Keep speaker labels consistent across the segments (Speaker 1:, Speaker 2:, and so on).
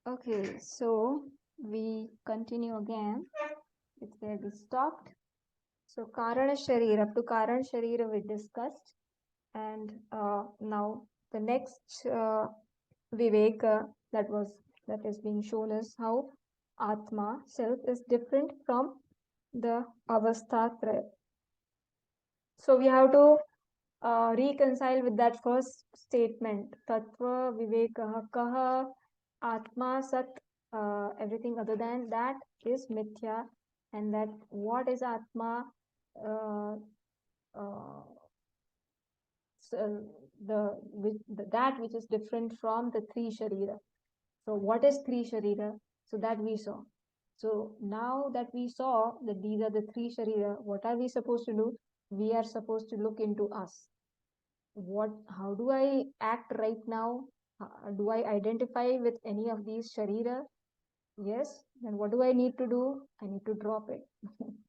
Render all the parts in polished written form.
Speaker 1: Okay, so we continue again. It's where we stopped. So Karana Sharira, up to Karana Sharira we discussed, and now the next Viveka that is being shown is how Atma, self, is different from the Avastratraya. So we have to reconcile with that first statement. Tattva Viveka Kaha Atma Sat, everything other than that is Mithya, and that what is Atma, uh, uh, so that which is different from the three Sharira. So what is three Sharira? So that we saw. So now that we saw that these are the three Sharira, what are we supposed to do? We are supposed to look into us. How do I act right now? Do I identify with any of these Sharira? Yes. Then what do I need to do? I need to drop it.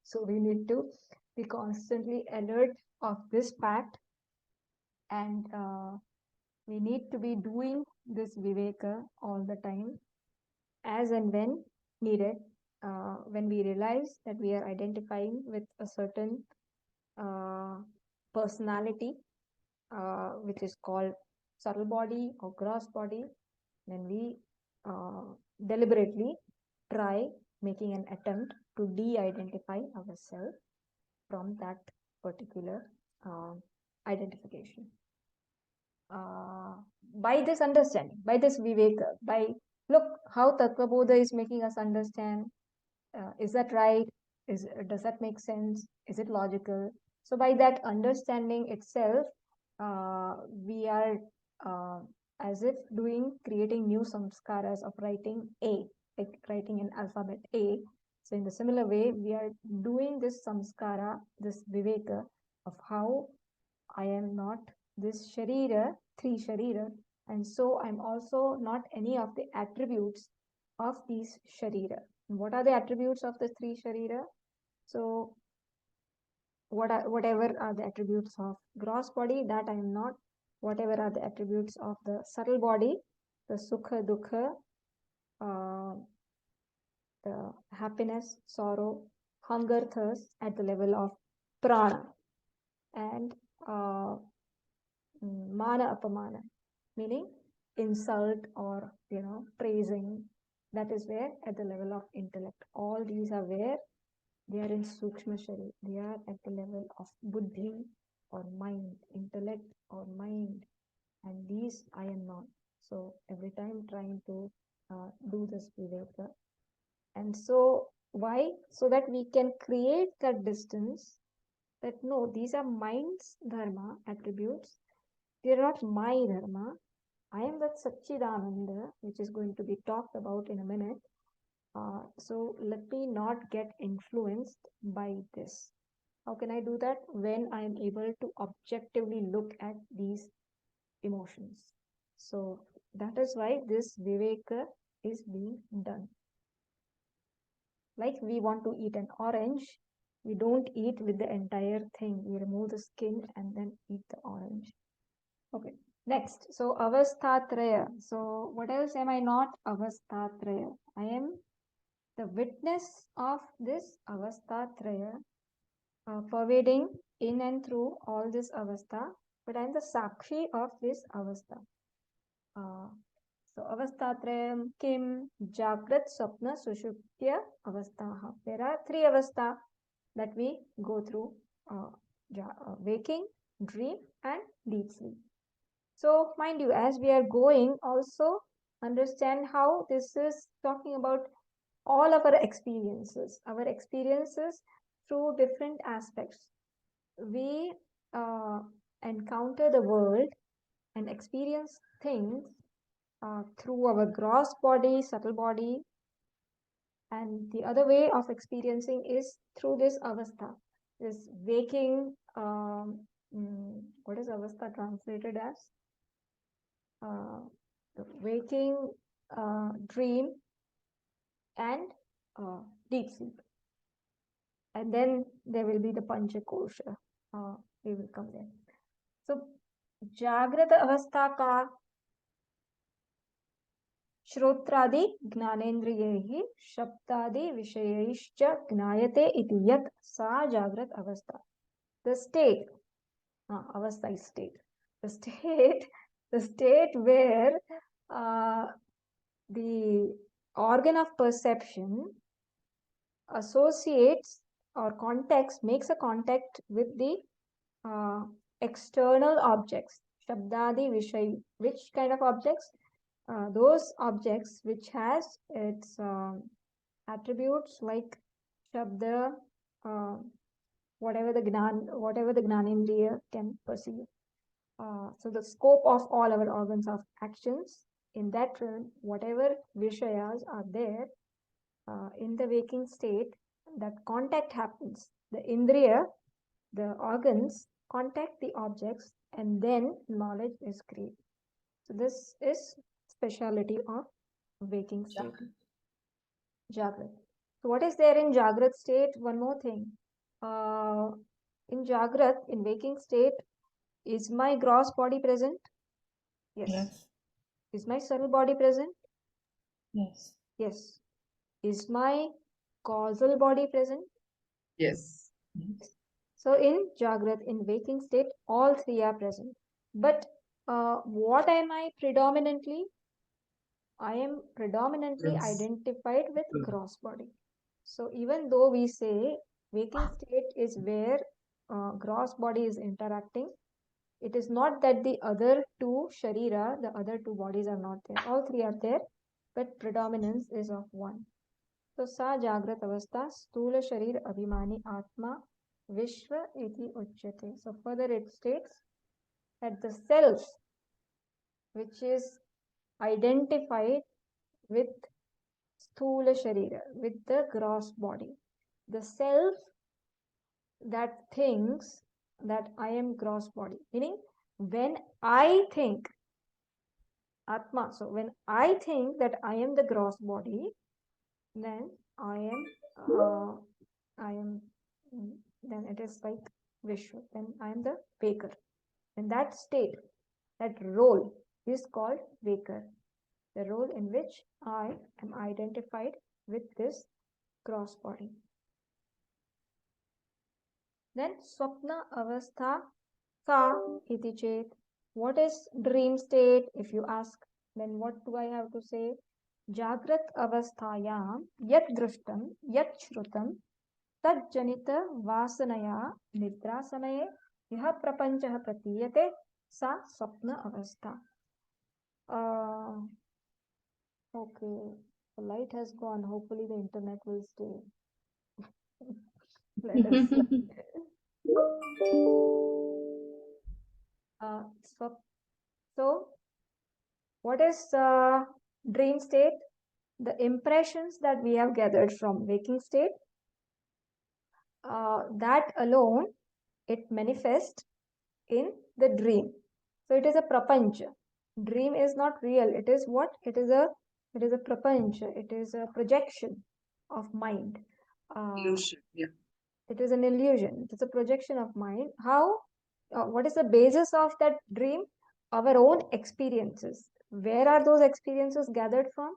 Speaker 1: So we need to be constantly alert of this fact, and we need to be doing this Viveka all the time, as and when needed. When we realize that we are identifying with a certain uh, personality, which is called subtle body or gross body, then we uh, deliberately try making an attempt to de-identify ourselves from that particular uh, identification. By this understanding, by this viveka, by look how Tattvabodha is making us understand. Is that right? Does that make sense? Is it logical? So by that understanding itself, we are uh, as if creating new samskaras of writing A, like writing an alphabet A. So in the similar way, we are doing this samskara, this viveka of how I am not this Sharira, three Sharira, and so I'm also not any of the attributes of these Sharira. What are the attributes of the three Sharira? So, whatever are the attributes of gross body, that I am not. Whatever are the attributes of the subtle body, the Sukha, Dukha, uh, the happiness, sorrow, hunger, thirst at the level of prana, and uh, mana apamana, meaning insult or praising. That is where at the level of intellect. All these are where they are in sukshma shari. They are at the level of buddhi or mind, intellect or mind, and these I am not. So every time trying to do this viveka, and so why? So that we can create that distance. That no, these are mind's dharma attributes. They are not my dharma. I am that Satchidananda, which is going to be talked about in a minute. So let me not get influenced by this. How can I do that? When I am able to objectively look at these emotions. So that is why this Viveka is being done. Like we want to eat an orange, we don't eat with the entire thing. We remove the skin and then eat the orange. Okay. Next, so Avastratraya. So what else am I not? Avastratraya. I am the witness of this Avastratraya, pervading in and through all this Avastha, but I am the Sakshi of this Avastha. Uh, so Avastratrayam Kim Jagrat Swapna Sushuptya Avastaha. There are three Avastha that we go through: waking, dream, and deep sleep. So mind you, as we are going, also understand how this is talking about all of our experiences through different aspects. We encounter the world and experience things through our gross body, subtle body, and the other way of experiencing is through this avastha, this waking. What is avastha translated as? uh, the waking, dream, and deep sleep. And then there will be the Panchakosha. We will come there. So, Jagrata Avastha ka श्रोत्रादि ज्ञानेन्द्रियैः शब्दादि विषयैश्च ज्ञायते इति यत् सा जागृत अवस्था. The state, avastha is state. The state where the organ of perception associates or makes a contact with the external objects. Shabdadi Vishay. Which kind of objects? Those objects which has its attributes like Shabda, whatever the Gnanendriya can perceive. So the scope of all our organs of actions, in that realm, whatever Vishayas are there, in the waking state, that contact happens. The Indriya, the organs, contact the objects, and then knowledge is created. So this is speciality of waking state. Jagrat. So what is there in Jagrat state? One more thing. In Jagrat, in waking state, is my gross body present? Yes. Is my subtle body present?
Speaker 2: Yes.
Speaker 1: Yes. Is my causal body present?
Speaker 2: Yes.
Speaker 1: So in Jagrat, in waking state, all three are present. But what am I predominantly? I am predominantly identified with gross body. So even though we say waking state is where gross body is interacting, it is not that the other two sharira, the other two bodies are not there. All three are there, but predominance is of one. So sa jagrat avastha stula sharir abhimani atma vishwa iti uchyate. So further it states that the self which is identified with sthula sharira, with the gross body, the self that thinks that I am gross body, meaning when I think atma, so when I think that I am the gross body, then I am then it is like Vishwa, then I am the waker. In that state, that role is called waker, the role in which I am identified with this gross body. Then Swapna Avastha Ka iti chet. What is dream state? If you ask, then what do I have to say? Jagrat avasthayam yat drushtam yat shrutam तज्जनित वासनया निद्रा समये यह प्रपंचः प्रतीयते सा स्वप्न अवस्था. Okay, the light has gone. Hopefully the internet will stay. Let us so what is dream state? The impressions that we have gathered from waking state, that alone it manifests in the dream. So it is a prapancha. Dream is not real. It is what? It is a prapancha. It is a projection of mind.
Speaker 2: Illusion. Yeah.
Speaker 1: It is an illusion. It is a projection of mind. How? What is the basis of that dream? Our own experiences. Where are those experiences gathered from?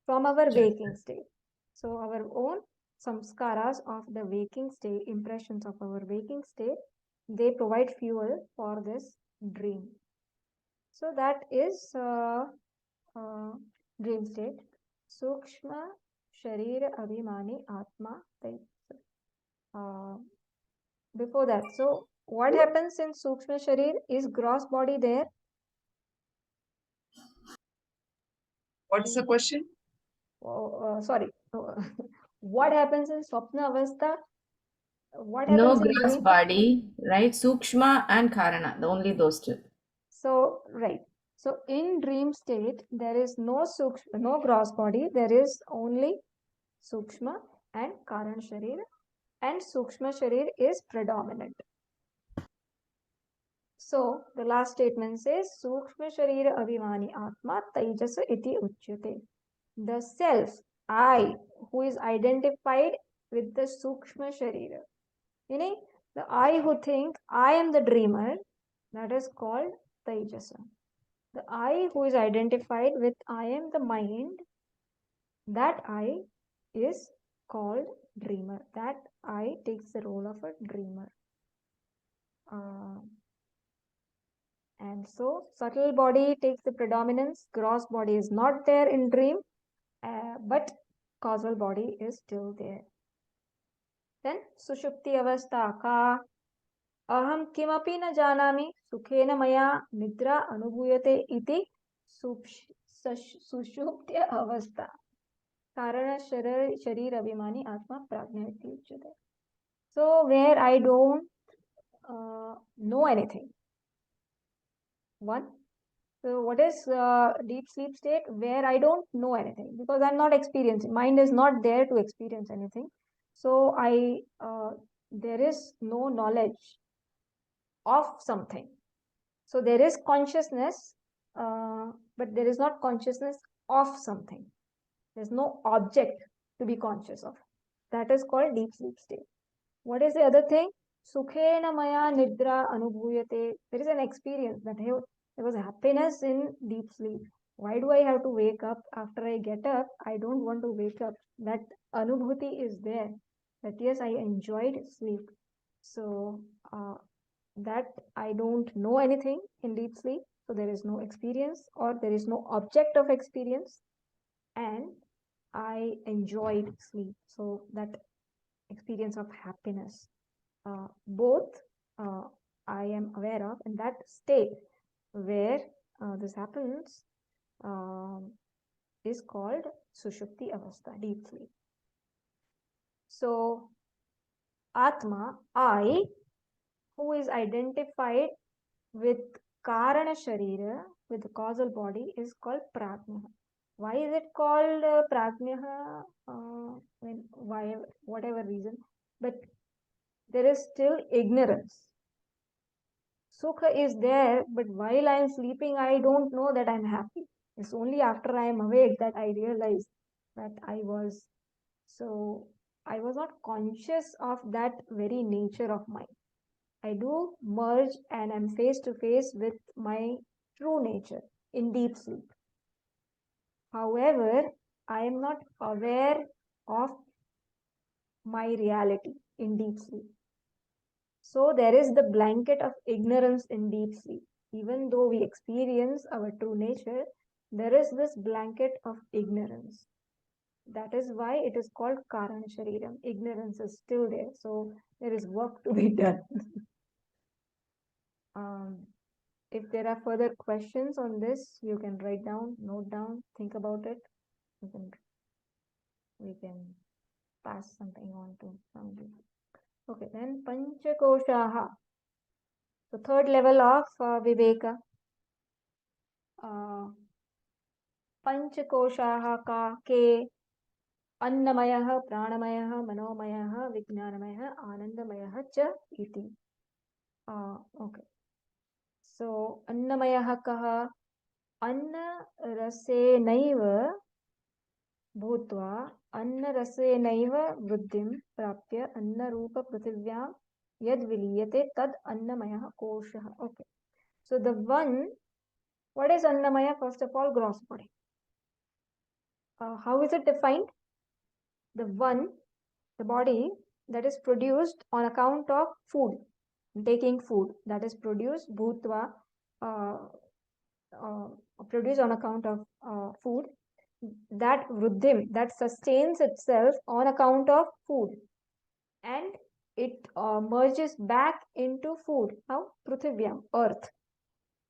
Speaker 1: From our waking state. So our own samskaras of the waking state, impressions of our waking state, they provide fuel for this dream. So that is dream state. Sukshma Sharira Abhimani Atma. Before that, so what happens in Sukshma Sharir? Is gross body there?
Speaker 2: What is the question?
Speaker 1: Sorry. What happens in Swapna Avastha? What
Speaker 3: No
Speaker 1: happens in
Speaker 3: gross
Speaker 1: dream?
Speaker 3: body, right? Sukshma and Karana, only those two.
Speaker 1: So, right. So, in dream state, there is no gross body. There is only Sukshma and Karan Sharir. And Sukshma Sharir is predominant. So, the last statement says, Sukshma Sharira Abhimani Atma Taijasa Iti Uchyate. The self, I, who is identified with the Sukshma Sharira, meaning the I who think I am the dreamer, that is called Taijasa. The I who is identified with I am the mind, that I is called dreamer. That I takes the role of a dreamer. And so subtle body takes the predominance, gross body is not there in dream, but causal body is still there. Then sushupti avastha ka aham kimapi na janami sukhena maya nidra anubhuyate iti sushupti avastha karana sharir abhimani atma prajna iti uchyate. So where I don't know anything. One. So what is deep sleep state? Where I don't know anything because I'm not experiencing. Mind is not there to experience anything. So there is no knowledge of something. So there is consciousness, but there is not consciousness of something. There's no object to be conscious of. That is called deep sleep state. What is the other thing? Sukhena maya nidra anubhuyate. There is an experience that hey, there was happiness in deep sleep. Why do I have to wake up after I get up? I don't want to wake up. That anubhuti is there. That yes, I enjoyed sleep. So that I don't know anything in deep sleep. So there is no experience or there is no object of experience. And I enjoyed sleep. So that experience of happiness. Both I am aware of, and that state where this happens is called Sushupti Avastha, deep sleep. So, Atma, I, who is identified with Karana Sharira, with the causal body, is called Prajna. Why is it called Prajna? Why, whatever reason, but there is still ignorance. Sukha is there, but while I am sleeping, I don't know that I'm happy. It's only after I am awake that I realize that I was. So I was not conscious of that very nature of mine. I do merge and am face to face with my true nature in deep sleep. However, I am not aware of my reality in deep sleep. So there is the blanket of ignorance in deep sleep. Even though we experience our true nature, there is this blanket of ignorance. That is why it is called Karana Shariram. Ignorance is still there. So there is work to be done. If there are further questions on this, you can write down, note down, think about it. We can pass something on to somebody. Okay, then Panchakoshaha. The third level of Viveka. Panchakoshaha ka ke अन्नमयः प्राणमयः मनोमयः विज्ञानमयः आनन्दमयः च इति. Okay. So अन्नमयः कः? अन्नरसेनैव भूत्वा अन्नरसेनैव वृद्धिं प्राप्य अन्नरूपपृथिव्यां यद् विलीयते तद् अन्नमयः कोशः. Okay. So the one, what is annamaya? First of all, gross body. How is it defined? The one, the body that is produced on account of food, taking food, that is produced bhutva, produced on account of food, that vruddhim, that sustains itself on account of food, and it merges back into food. How? Pruthivyam, earth.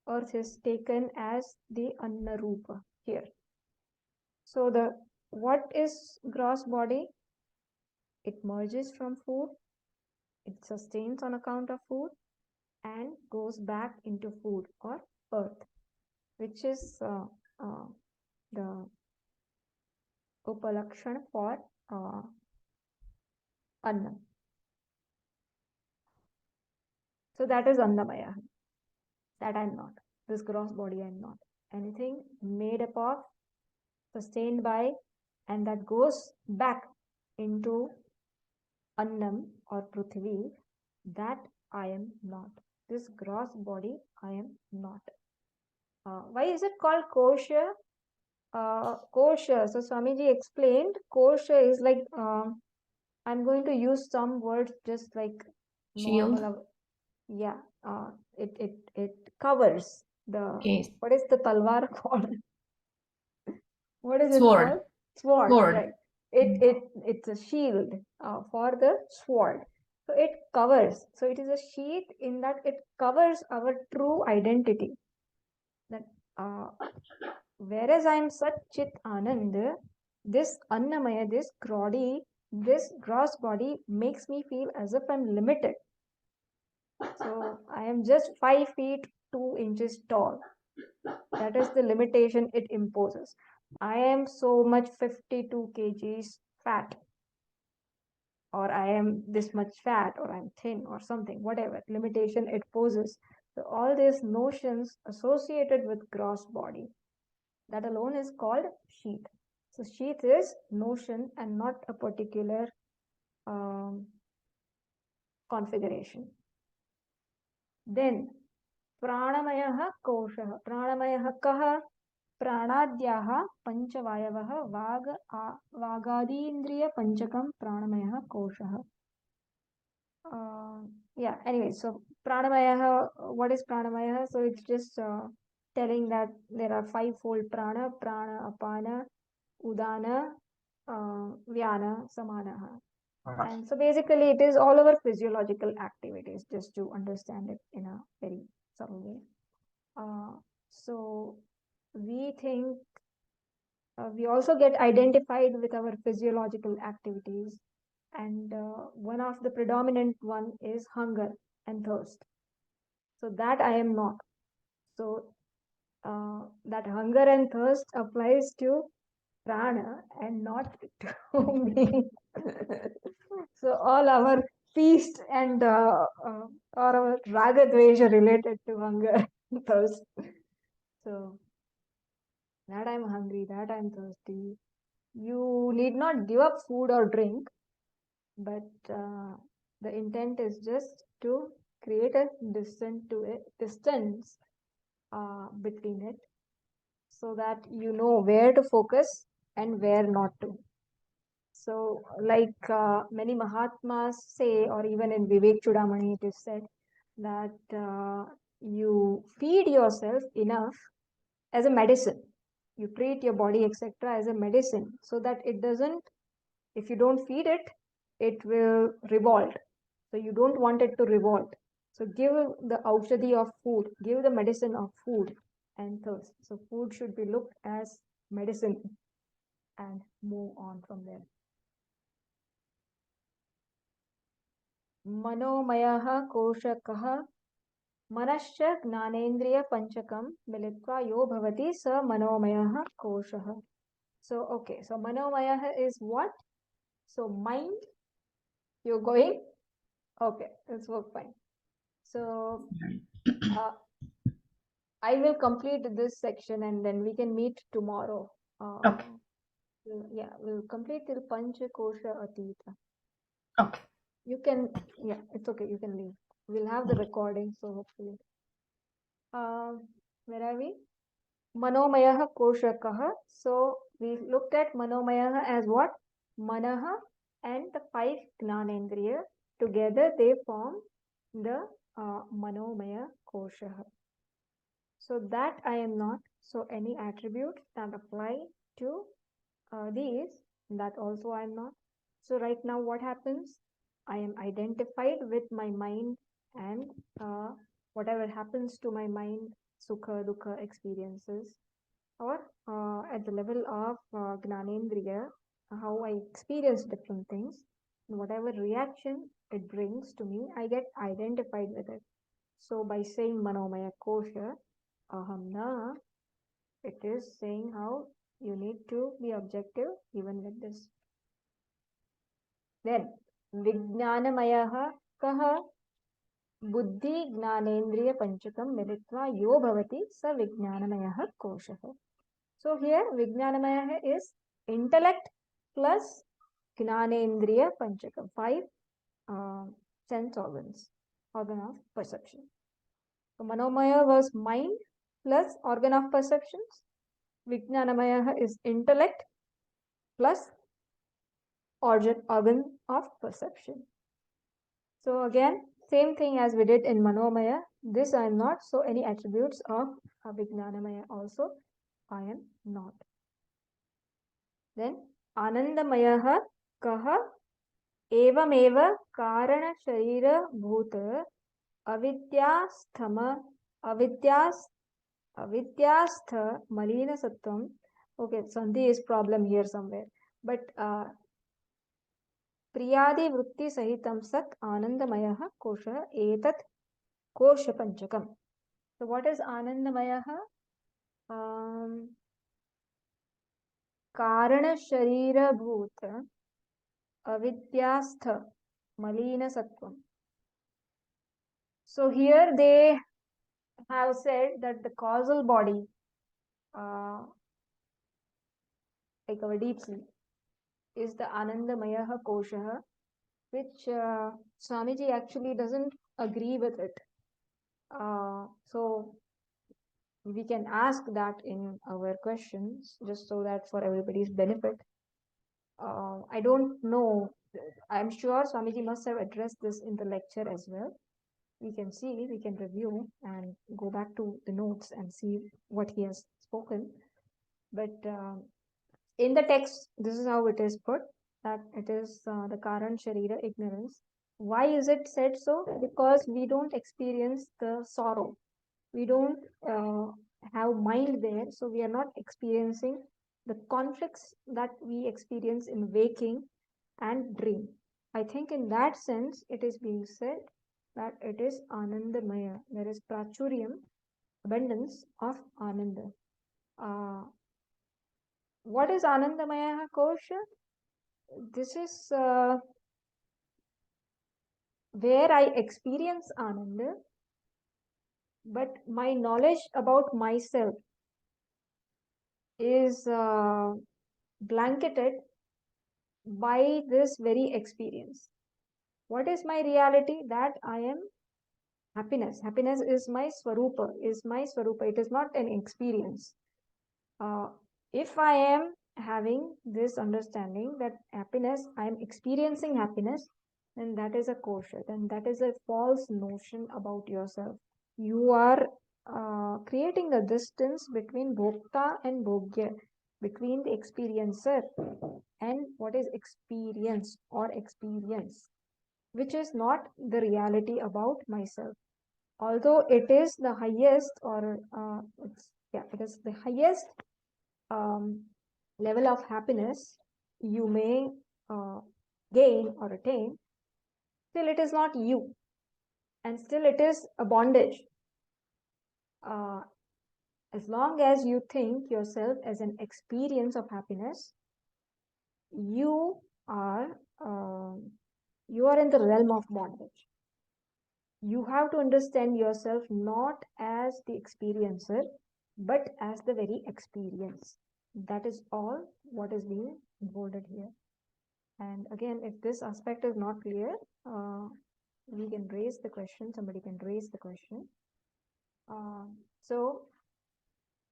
Speaker 1: Earth is taken as the anna rupa here. So what is gross body? It merges from food, it sustains on account of food, and goes back into food or earth, which is the upalakshan for anna. So that is annamaya. That I'm not. This gross body I'm not. Anything made up of, sustained by, and that goes back into annam or prithvi, that I am not. This gross body I am not. Why is it called kosha? Kosha. So Swamiji explained kosha is like, I'm going to use some words just like
Speaker 3: Shield.
Speaker 1: normal. Yeah, it covers the,
Speaker 3: Okay.
Speaker 1: what is the talwar called? What is it
Speaker 3: Sword.
Speaker 1: called? Sword,
Speaker 3: Sword.
Speaker 1: right? It's a shield for the sword. So it covers. So it is a sheath in that it covers our true identity. That whereas I am Sat Chit Anand, this Annamaya, this gross body makes me feel as if I'm limited. So I am just 5 feet 2 inches tall. That is the limitation it imposes. I am so much 52 kgs fat, or I am this much fat, or I'm thin, or something, whatever limitation it poses. So all these notions associated with gross body, that alone is called sheath. So sheath is notion and not a particular configuration. Then प्राणमयः कोशः. प्राणमयः कः? प्राणाद्याः पञ्चवायवः वागादीन्द्रियपञ्चकं प्राणमयः कोशः. Yeah, anyway, so pranamaya, what is pranamaya? So it's just telling that there are fivefold prana: apana, udana, vyana, samana. And so basically it is all our physiological activities, just to understand it in a very subtle way. So we think we also get identified with our physiological activities, and one of the predominant one is hunger and thirst. So that I am not. So that hunger and thirst applies to prana and not to me. So all our feast and or our raga dvesha related to hunger and thirst. So that I'm hungry, that I'm thirsty. You need not give up food or drink, but the intent is just to create a distance between it, so that you know where to focus and where not to. So, like many Mahatmas say, or even in Vivek Chudamani, it is said that you feed yourself enough as a medicine. You treat your body, etc., as a medicine, so that it doesn't, if you don't feed it, it will revolt. So you don't want it to revolt. So give the aushadhi of food, give the medicine of food and thirst. So food should be looked as medicine and move on from there. मनोमयः कोशकः मनश्च ज्ञानेन्द्रियपञ्चकं मिलित्वा यो भवति स मनोमयः कोशः. So okay, so manomayah is what? So mind. You're going? Okay, let's work fine. So I will complete this section and then we can meet tomorrow.
Speaker 3: Okay.
Speaker 1: Yeah, we'll complete till Panchakoshatita.
Speaker 3: Okay.
Speaker 1: You can, yeah, it's okay, you can leave. We'll have the recording, so hopefully. Where are we? Manomayah koshakah. So we looked at manomayah as what? Manaha and the 5 gnanendriya. Together they form the manomaya koshah. So that I am not. So any attribute that apply to these, that also I am not. So right now what happens? I am identified with my mind, and whatever happens to my mind, sukha, dukha experiences, or at the level of gnanendriya, how I experience different things, and whatever reaction it brings to me, I get identified with it. So by saying manomaya kosha, aham na, it is saying how you need to be objective even with this. Then vijnanamayah kaha बुद्धि ज्ञानेन्द्रिय पंचकम मिलित्वा यो भवति स विज्ञानमयः कोशः. So here vijnanamaya is intellect plus gnanendriya panchakam, 5 sense organ of perception. So manomaya was mind, plus organ of perceptions. Vijnanamaya is intellect plus organ of perception. So again, same thing as we did in Manomaya. This I am not, so any attributes of Vijnanamaya also I am not. Then Anandamaya kaha evameva karana sharira bhuta avidyasthama avidyastha malina sattvam. Okay, Sandhi is problem here somewhere, but प्रियादि वृत्ति सहितं सत् आनंदमयः कोशः एतत् कोशपञ्चकम्. So what is आनंदमयः? कारण शरीरभूत अविद्यास्थ मलिन सत्वम. So here they have said that the causal body, like our deep sleep, is the Anandamaya Kosha, which Swamiji actually doesn't agree with it. So we can ask that in our questions, just so that for everybody's benefit. I don't know. I'm sure Swamiji must have addressed this in the lecture as well. We can see, we can review and go back to the notes and see what he has spoken. But in the text, this is how it is put, that it is the Karan Sharira ignorance. Why is it said so? Because we don't experience the sorrow. We don't have mind there, so we are not experiencing the conflicts that we experience in waking and dream. I think in that sense, it is being said that it is Anandamaya. There is Prachuryam, abundance of Ananda. What is Anandamaya Kosha? This is where I experience Ananda, but my knowledge about myself is blanketed by this very experience. What is my reality? That I am happiness. Happiness is my swarupa, It is not an experience. If I am having this understanding that happiness, I am experiencing happiness, then that is a kosha. Then that is a false notion about yourself. You are creating a distance between bhokta and bhogya, between the experiencer and what is experienced or experience, which is not the reality about myself. Although it is the highest, or it is the highest level of happiness you may gain or attain, still it is not you, and still it is a bondage. As long as you think yourself as an experience of happiness, you are in the realm of bondage. You have to understand yourself not as the experiencer, but as the very experience. That is all what is being bolded here. And again, if this aspect is not clear, we can raise the question, somebody can raise the question. So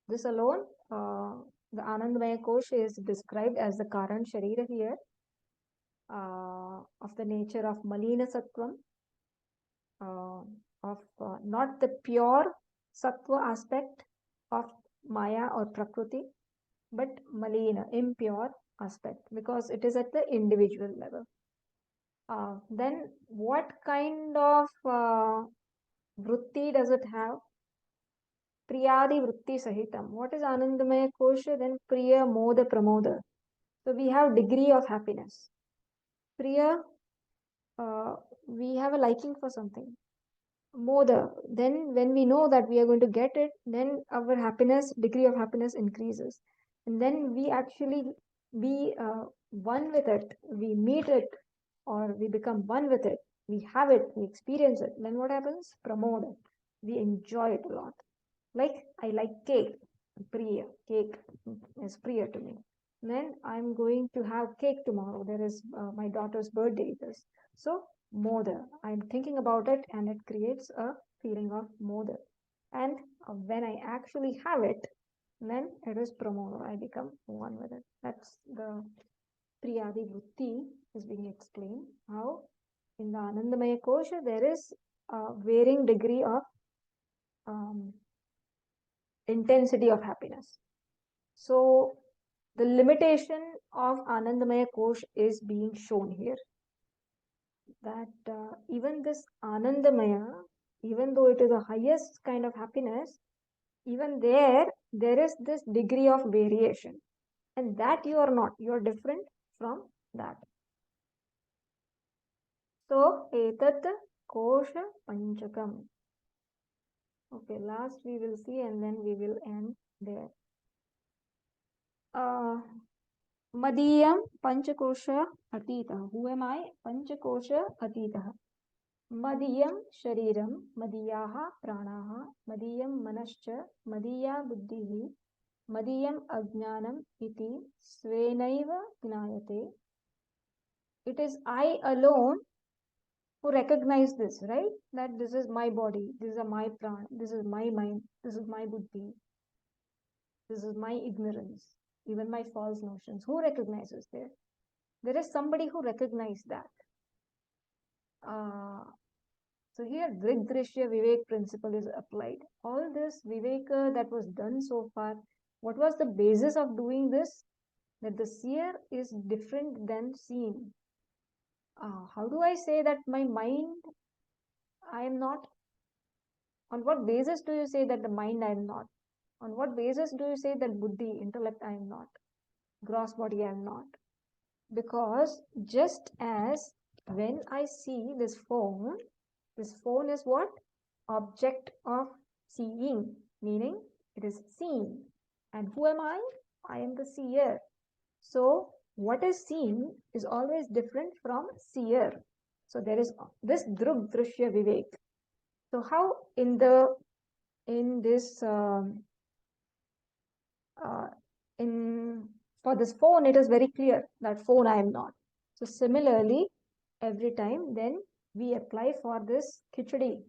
Speaker 1: this alone, the Anandamaya Kosh is described as the Karan Sharira here, of the nature of Malina Sattvam, of not the pure Sattva aspect of Maya or Prakriti, but Malina, impure aspect, because it is at the individual level. Then what kind of vritti does it have? Priyadi vritti sahitam. What is Anandamaya Kosha? Then Priya, Moda, Pramoda. So we have degree of happiness. Priya, we have a liking for something. Moda, then when we know that we are going to get it, then our happiness, degree of happiness increases. And then we actually be one with it. We meet it, or we become one with it. We have it, we experience it. Then what happens? Pramoda. We enjoy it a lot. Like I like cake. Priya. Cake is priya to me. Then I'm going to have cake tomorrow. There is my daughter's birthday. So moda. I'm thinking about it, and it creates a feeling of moda. And when I actually have it, then it is pramoda. I become one with it. That's the Priyadi Vritti is being explained. How in the Anandamaya Kosha there is a varying degree of intensity of happiness. So the limitation of Anandamaya Kosh is being shown here. That even this Anandamaya, even though it is the highest kind of happiness, even there is this degree of variation. And that you are not, you are different from that. So, etat kosha panchakam. Okay, last we will see and then we will end there. Madiyam Panchakosha Atita. Who am I? Panchakosha Atita. Madiyam Shariram, Madiyaha Pranaha, Madiyam Manascha, Madiya Buddhihi, Madiyam Ajnanam Iti Svenaiva Gnayate. It is I alone who recognize this, right? That this is my body, this is my prana, this is my mind, this is my buddhi, this is my ignorance, even my false notions. Who recognizes there? There is somebody who recognizes that. So here Drigdrishya Vivek principle is applied. All this Viveka that was done so far, what was the basis of doing this? That the seer is different than seen. How do I say that my mind, I am not? On what basis do you say that the mind I am not? On what basis do you say that buddhi, intellect I am not? Gross body I am not? Because just as when I see this phone is what? Object of seeing, meaning it is seen. And who am I? I am the seer. So what is seen is always different from seer. So there is this drug drishya vivek. So how in this for this phone it is very clear that phone I am not. So similarly, every time then we apply for this khichdi,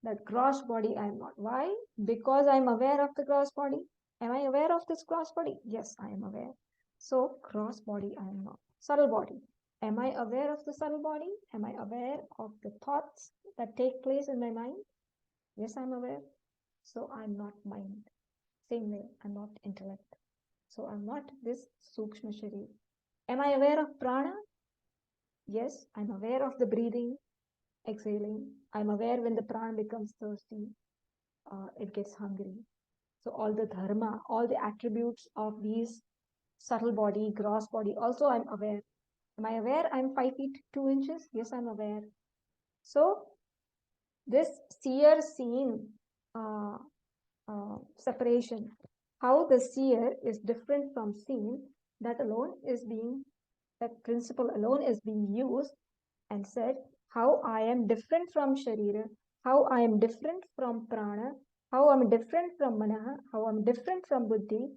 Speaker 1: that gross body I am not. Why? Because I am aware of the gross body. Am I aware of this gross body? Yes, I am aware. So gross body I am not. Subtle body. Am I aware of the subtle body? Am I aware of the thoughts that take place in my mind? Yes, I'm aware. So I'm not mind. Same way, I'm not intellect. So I'm not this Sukshma Sharir. Am I aware of prana? Yes, I'm aware of the breathing, exhaling. I'm aware when the prana becomes thirsty, it gets hungry. So all the dharma, all the attributes of these subtle body, gross body, also I'm aware. Am I aware I'm 5 feet 2 inches? Yes, I'm aware. So this seer seen separation, how the seer is different from seen, that principle alone is being used and said how I am different from Sharira, how I am different from Prana, how I'm different from Manaha, how I'm different from Buddhi,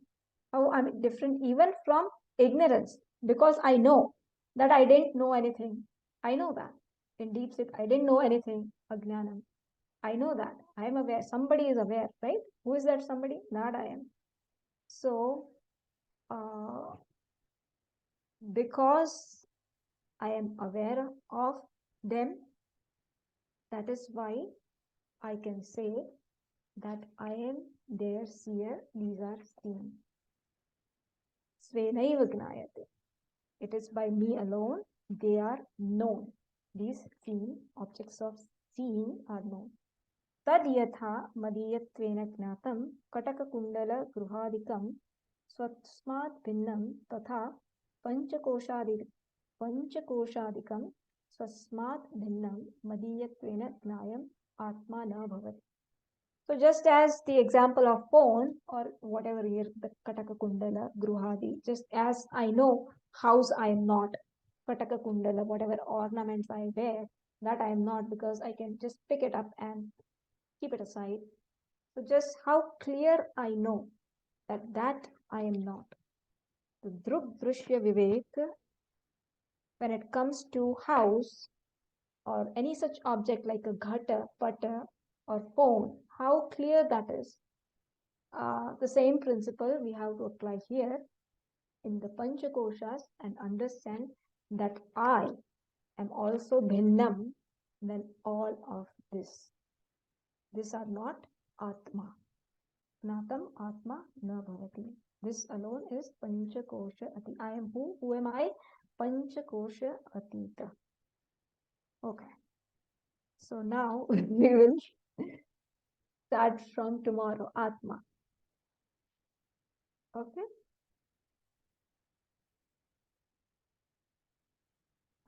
Speaker 1: how I'm different even from ignorance, because I know that I didn't know anything. I know that. In deep sit, I didn't know anything, Ajnanam. I know that. I am aware. Somebody is aware, right? Who is that somebody? Not I am. So, because I am aware of them, that is why I can say that I am their seer. These are seen. Svenaiva gnayate. It is by me alone they are known. These seen objects of seeing are known. तद यथा मदीयत्वेन ज्ञातं कटककुण्डलगृहादिकं स्वस्मात् भिन्नं तथा पंचकोशादिकं स्वस्मात् भिन्नं मदीयत्वेन ज्ञायम् आत्मा न भवति. So just as the example of phone or whatever here, the Kataka Kundala, Gruhadi, just as I know house I am not, Kataka Kundala, whatever ornaments I wear, that I am not because I can just pick it up and keep it aside. So just how clear I know that I am not. The Drug Drishya Vivek, when it comes to house or any such object like a ghata, pata, or phone, how clear that is. The same principle we have to apply here in the Panchakoshas and understand that I am also Bhinnam than all of this. These are not Atma. Natam Atma na bhavati. This alone is Panchakosha Ati. I am who? Who am I? Panchakosha Atita. Okay. So now we will start from tomorrow, Atma. Okay?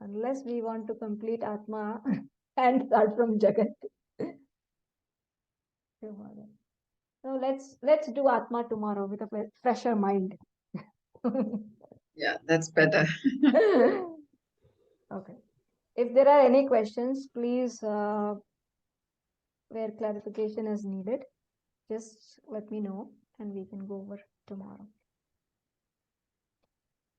Speaker 1: Unless we want to complete Atma and start from Jagat. Tomorrow. So let's do Atma tomorrow with a fresher mind.
Speaker 2: Yeah, that's better.
Speaker 1: Okay. If there are any questions, please, where clarification is needed, just let me know and we can go over tomorrow.